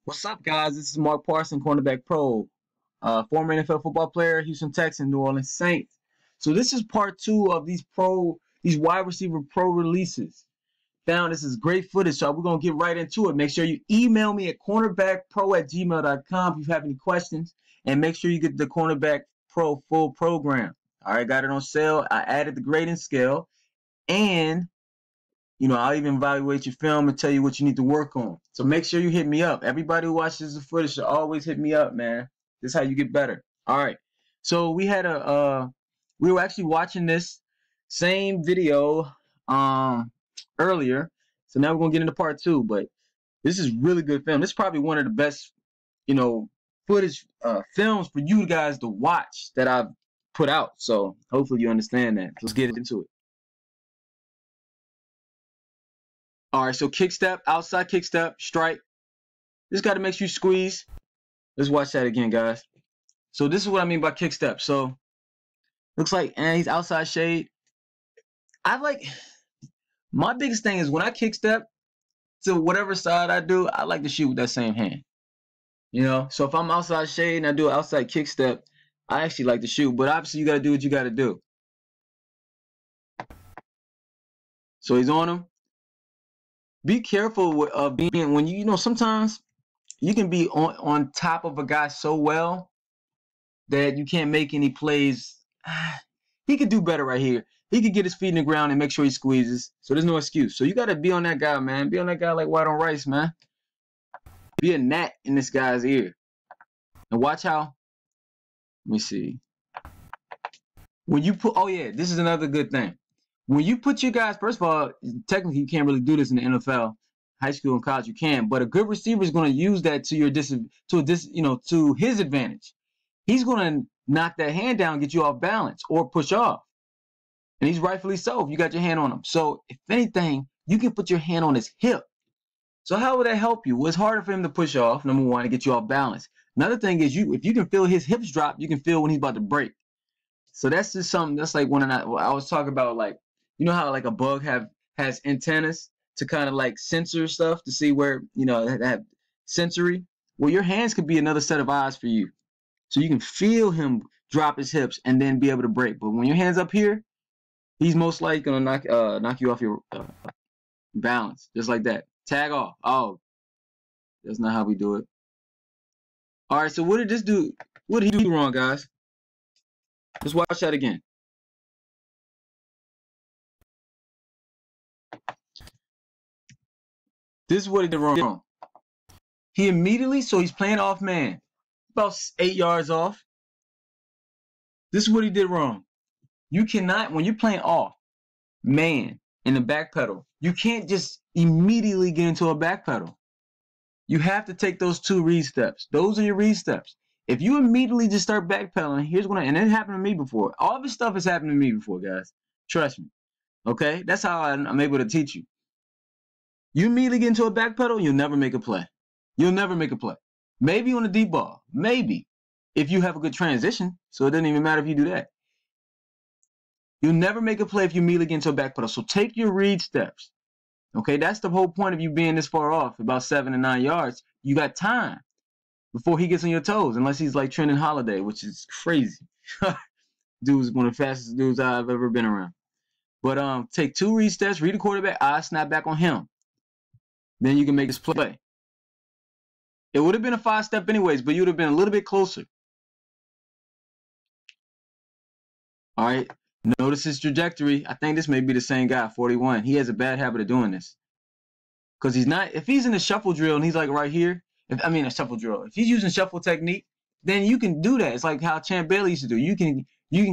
What's up, guys? This is Mark Parson, Cornerback Pro, former NFL football player, Houston Texans, New Orleans Saints. So this is part 2 of these wide receiver pro releases. This is great footage, so we're gonna get right into it. Make sure you email me at cornerbackpro@gmail.com if you have any questions, and make sure you get the Cornerback Pro full program. All right, got it on sale. I added the grading scale, and I'll even evaluate your film and tell you what you need to work on. So make sure you hit me up. Everybody who watches the footage should always hit me up, man. This is how you get better. All right. So we had we were actually watching this same video earlier. So now we're gonna get into part 2. But this is really good film. This is probably one of the best, footage films for you guys to watch that I've put out. So hopefully you understand that. Let's get into it. All right, so kick step, outside kick step, strike. This got to make you squeeze. Let's watch that again, guys. So this is what I mean by kick step. So looks like, he's outside shade. My biggest thing is when I kick step to whatever side I do, I like to shoot with that same hand. So if I'm outside shade and I do an outside kick step, I actually like to shoot. But obviously you got to do what you got to do. So he's on him. Be careful of being when sometimes you can be on top of a guy so well that you can't make any plays. He could do better right here. He could get his feet in the ground and make sure he squeezes. So there's no excuse. So you got to be on that guy, man. Be on that guy like white on rice, man. Be a gnat in this guy's ear. And watch how. Let me see. When you put, this is another good thing. When you put your guys, first of all, technically you can't really do this in the NFL, high school and college you can, but a good receiver is going to use that to his advantage. He's going to knock that hand down, get you off balance, or push off, and he's rightfully so if you got your hand on him. So if anything, you can put your hand on his hip. So how would that help you? Well, it's harder for him to push off. Number one, to get you off balance. Another thing is if you can feel his hips drop, you can feel when he's about to break. So that's just something that's like when I was talking about, like. You know how like a bug has antennas to kind of like censor stuff to see where, have sensory? Well, your hands could be another set of eyes for you. So you can feel him drop his hips and then be able to break. But when your hand's up here, he's most likely going to knock you off your balance. Just like that. Tag off. Oh, that's not how we do it. All right, so what did this do? What did he do wrong, guys? Let's watch that again. This is what he did wrong. He immediately, so he's playing off man, about 8 yards off. This is what he did wrong. You cannot, when you're playing off man in the back pedal, you can't just immediately get into a back pedal. You have to take those 2 read steps. Those are your read steps. If you immediately just start backpedaling, and it happened to me before. All this stuff has happened to me before, guys. Trust me. Okay? That's how I'm able to teach you. You immediately get into a back pedal, you'll never make a play. You'll never make a play. Maybe on a deep ball. Maybe. If you have a good transition. So it doesn't even matter if you do that. You'll never make a play if you immediately get into a back pedal. So take your read steps. Okay, that's the whole point of you being this far off, about 7 to 9 yards. You got time before he gets on your toes, unless he's like Trenton Holiday, which is crazy. Dude's one of the fastest dudes I've ever been around. But take 2 read steps, read the quarterback, eye snap back on him. Then you can make this play. It would have been a 5-step anyways, but you would have been a little bit closer. All right. Notice his trajectory. I think this may be the same guy, 41. He has a bad habit of doing this. Because he's not, if he's in a shuffle drill and he's like right here, a shuffle drill. If he's using shuffle technique, then you can do that. It's like how Champ Bailey used to do. You can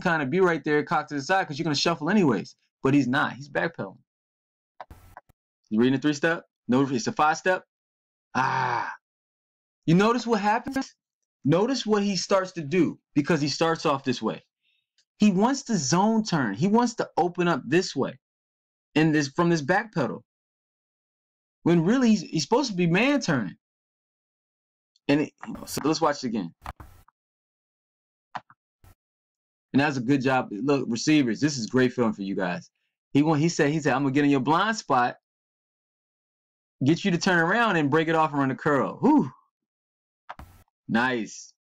kind of be right there, cock to the side, because you're going to shuffle anyways. But he's not. He's backpedaling. You reading the 3-step? No, it's a 5-step. You notice what happens? Notice what he starts to do because he starts off this way. He wants to zone turn. He wants to open up this way from this back pedal. When really he's supposed to be man turning. And so let's watch it again. And that's a good job. Look, receivers, this is great film for you guys. He said, I'm gonna get in your blind spot, get you to turn around and break it off and run the curl. Whew. Nice.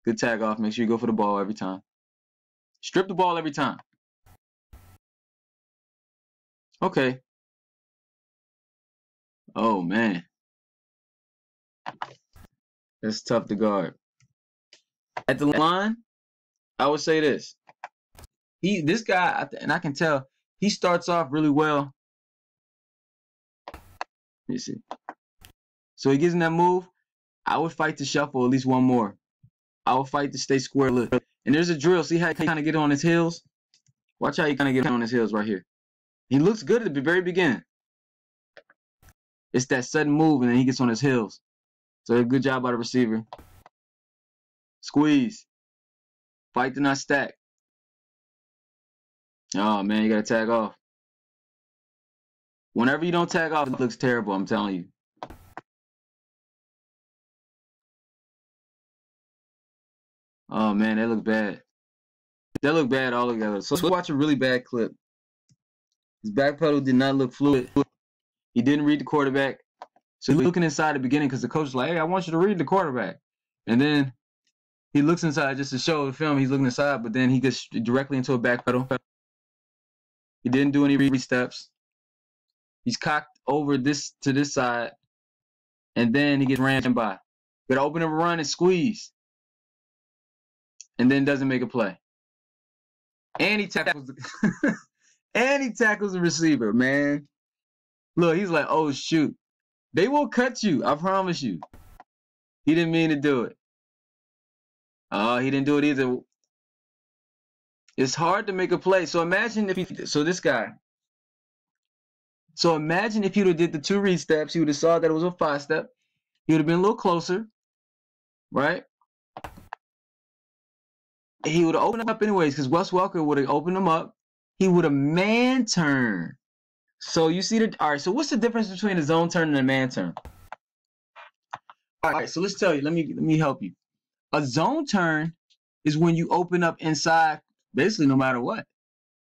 Good tag off. Make sure you go for the ball every time. Strip the ball every time. Okay. Oh, man. That's tough to guard. At the line, I would say this. This guy, and I can tell, he starts off really well. Let me see. So he gets in that move. I would fight to shuffle at least one more. I would fight to stay square. Look. And there's a drill. See how he kind of get on his heels? Watch how he kind of get on his heels right here. He looks good at the very beginning. It's that sudden move, and then he gets on his heels. So a good job by the receiver. Squeeze. Fight to not stack. Oh, man, you got to tag off. Whenever you don't tag off, it looks terrible, I'm telling you. Oh, man, that look bad. That look bad all together. So let's watch a really bad clip. His back pedal did not look fluid. He didn't read the quarterback. So he's looking inside at the beginning because the coach is like, hey, I want you to read the quarterback. And then he looks inside just to show the film he's looking inside, but then he gets directly into a back pedal. He didn't do any read steps. He's cocked over this to this side, and then he gets ran by. Got to open up a run and squeeze, and then doesn't make a play. And he tackles the and he tackles the receiver, man. Look, he's like, oh, shoot. They will cut you, I promise you. He didn't mean to do it. Oh, he didn't do it either. It's hard to make a play. So imagine if this guy. So imagine if he would have did the 2 read steps, he would have saw that it was a 5-step. He would have been a little closer, right? He would have opened up anyways because Wes Welker would have opened him up. He would have man turn. So you see the all right. So what's the difference between a zone turn and a man turn? All right. So let's tell you. Let me help you. A zone turn is when you open up inside, basically no matter what.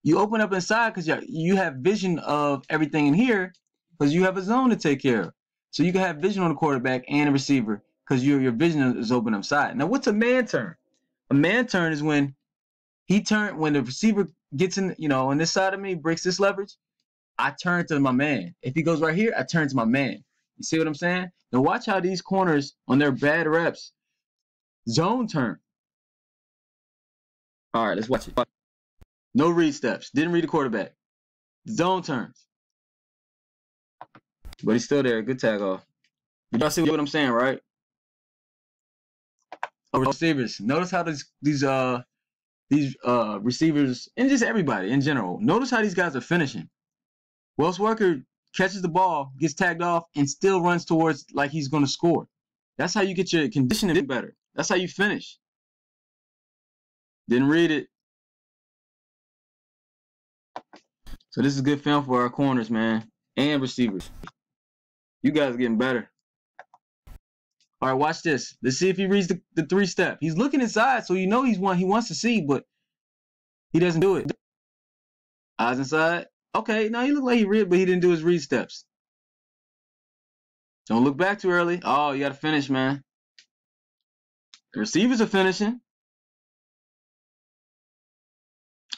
You open up inside because you have vision of everything in here because you have a zone to take care of. So you can have vision on the quarterback and the receiver because your vision is open upside. Now, what's a man turn? A man turn is when when the receiver gets in, on this side of me, breaks this leverage, I turn to my man. If he goes right here, I turn to my man. You see what I'm saying? Now watch how these corners on their bad reps zone turn. All right, let's watch it. No read steps. Didn't read the quarterback. Zone turns. But he's still there. Good tag off. Y'all see what I'm saying, right? Oh, receivers. Notice how these receivers and just everybody in general. Notice how these guys are finishing. Wes Welker catches the ball, gets tagged off, and still runs towards like he's going to score. That's how you get your conditioning better. That's how you finish. Didn't read it. So this is good film for our corners, man, and receivers. You guys are getting better. All right, watch this. Let's see if he reads the 3-step. He's looking inside, so you know he wants to see, but he doesn't do it. Eyes inside. Okay, now he looked like he read, but he didn't do his read steps. Don't look back too early. Oh, you got to finish, man. The receivers are finishing.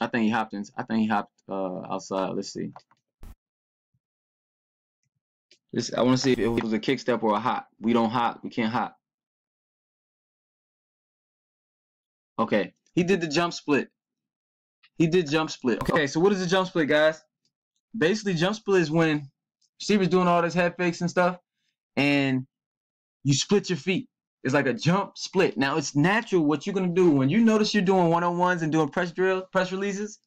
I think he hopped outside. Let's see. I want to see if it was a kick step or a hop. We don't hop. We can't hop. Okay. He did the jump split. He did jump split. Okay, so what is the jump split, guys? Basically, jump split is when receivers doing all this head fakes and stuff, and you split your feet. It's like a jump split. Now, it's natural what you're going to do. When you notice you're doing one-on-ones and doing press drills, press releases,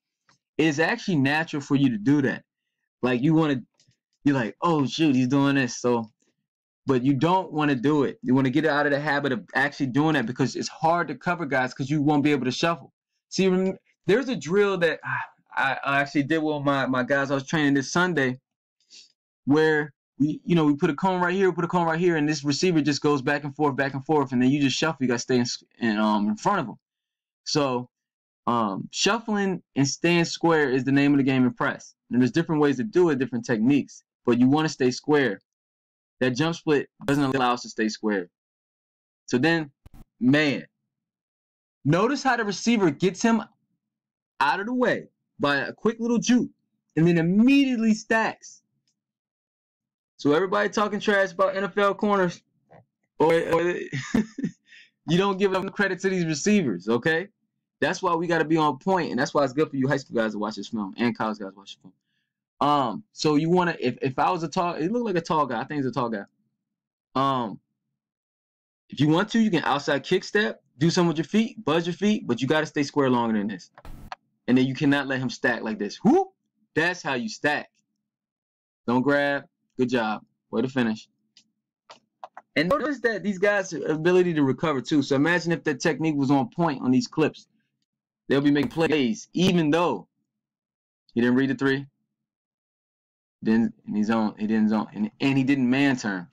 it's actually natural for you to do that. Like, you're like, oh, shoot, he's doing this. So, but you don't want to do it. You want to get out of the habit of actually doing that because it's hard to cover guys because you won't be able to shuffle. See, there's a drill that I actually did with my guys I was training this Sunday where we put a cone right here, put a cone right here, and this receiver just goes back and forth, and then you just shuffle. You got to stay in front of him. So shuffling and staying square is the name of the game in press. And there's different ways to do it, different techniques, but you want to stay square. That jump split doesn't allow us to stay square. So then, man, notice how the receiver gets him out of the way by a quick little juke and then immediately stacks. So everybody talking trash about NFL corners, or you don't give them credit to these receivers, okay? That's why we got to be on point, and that's why it's good for you high school guys to watch this film and college guys to watch this film. So you want to, if I was a tall, it looked like a tall guy. I think he's a tall guy. If you want to, you can outside kick step, do something with your feet, buzz your feet, but you got to stay square longer than this. And then you cannot let him stack like this. Whoop! That's how you stack. Don't grab. Good job. Way to finish. And notice that these guys' ability to recover too. So imagine if that technique was on point on these clips. They'll be making plays, even though he didn't read the 3. Then he didn't zone, and he didn't man turn.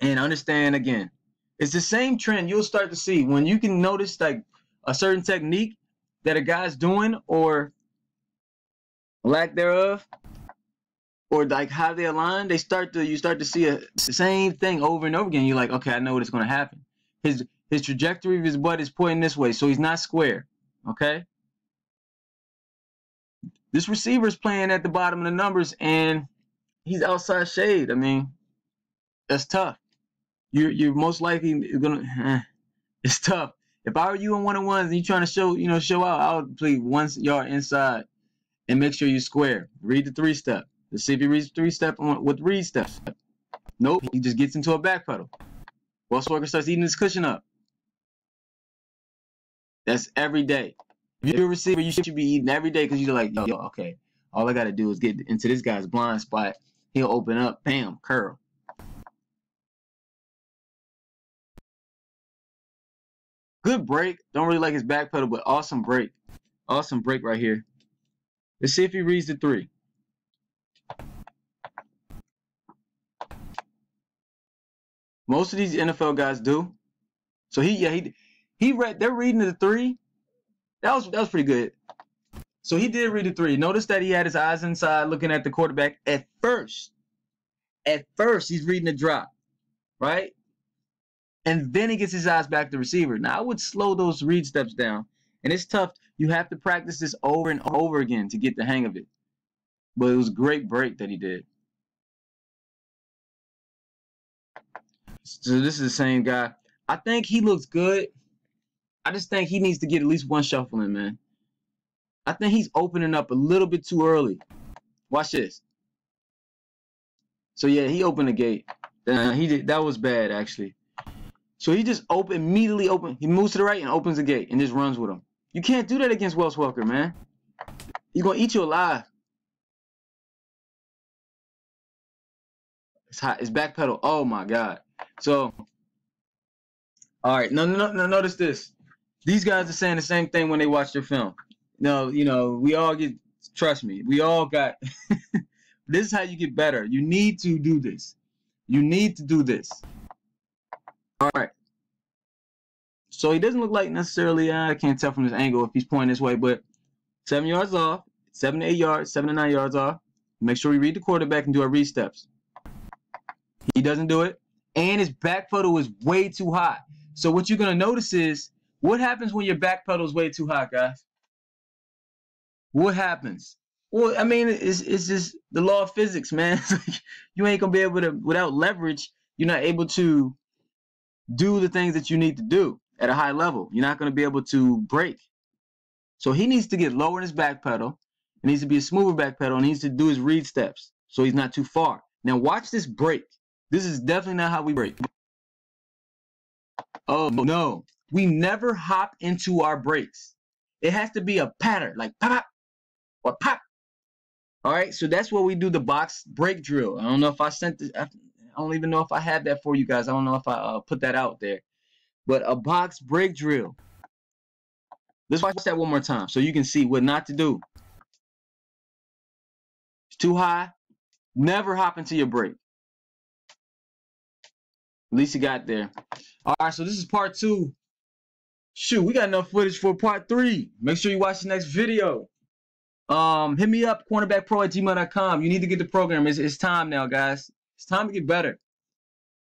And understand again, it's the same trend you'll start to see when you can notice like a certain technique that a guy's doing or lack thereof, or like how they align. You start to see the same thing over and over again. You're like, okay, I know what's going to happen. His trajectory of his butt is pointing this way, so he's not square. Okay. This receiver is playing at the bottom of the numbers, and he's outside shade. I mean, that's tough. You're most likely gonna. It's tough. If I were you in one-on-ones and you're trying to show out, I would play 1 yard inside and make sure you're square. Read the 3-step. Let's see if he reads 3-step with read steps. Nope, he just gets into a back pedal. Wes Welker starts eating his cushion up. That's every day. If you're a receiver, you should be eating every day because you're like, yo, okay, all I got to do is get into this guy's blind spot. He'll open up, bam, curl. Good break. Don't really like his back pedal, but awesome break. Awesome break right here. Let's see if he reads the 3. Most of these NFL guys do. So he read. They're reading the 3. That was pretty good. So he did read the 3. Notice that he had his eyes inside, looking at the quarterback at first. At first, he's reading the drop, right? And then he gets his eyes back to the receiver. Now I would slow those read steps down, and it's tough. You have to practice this over and over again to get the hang of it. But it was a great break that he did. So this is the same guy. I think he looks good. I just think he needs to get at least 1 shuffle in, man. I think he's opening up a little bit too early. Watch this. So yeah, he opened the gate. He did. That was bad, actually. So he just immediately open. He moves to the right and opens the gate and just runs with him. You can't do that against Wes Welker, man. He's gonna eat you alive. It's hot. It's back pedal. Oh my God. So, all right. No. Notice this. These guys are saying the same thing when they watch their film. No, we all get. Trust me. We all got. This is how you get better. You need to do this. You need to do this. All right. So he doesn't look like necessarily. I can't tell from this angle if he's pointing this way, but 7 yards off, 7 to 8 yards, 7 to 9 yards off. Make sure we read the quarterback and do our read steps. He doesn't do it. And his back pedal is way too high. So what you're going to notice is, what happens when your back pedal is way too high, guys? What happens? Well, I mean, it's just the law of physics, man. You ain't going to be able to, without leverage, you're not able to do the things that you need to do at a high level. You're not going to be able to break. So he needs to get lower in his back pedal. It needs to be a smoother back pedal. And he needs to do his read steps so he's not too far. Now watch this break. This is definitely not how we break. Oh, no. We never hop into our breaks. It has to be a pattern, like pop, pop, or pop. All right, so that's what we do the box break drill. I don't know if I sent this. I don't even know if I have that for you guys. I don't know if I put that out there. But a box break drill. Let's watch that one more time so you can see what not to do. It's too high. Never hop into your break. At least you got there. All right, so this is part 2. Shoot, we got enough footage for part 3. Make sure you watch the next video. Hit me up, cornerbackpro@gmail.com. You need to get the program. It's time now, guys. It's time to get better.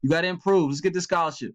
You got to improve. Let's get the scholarship.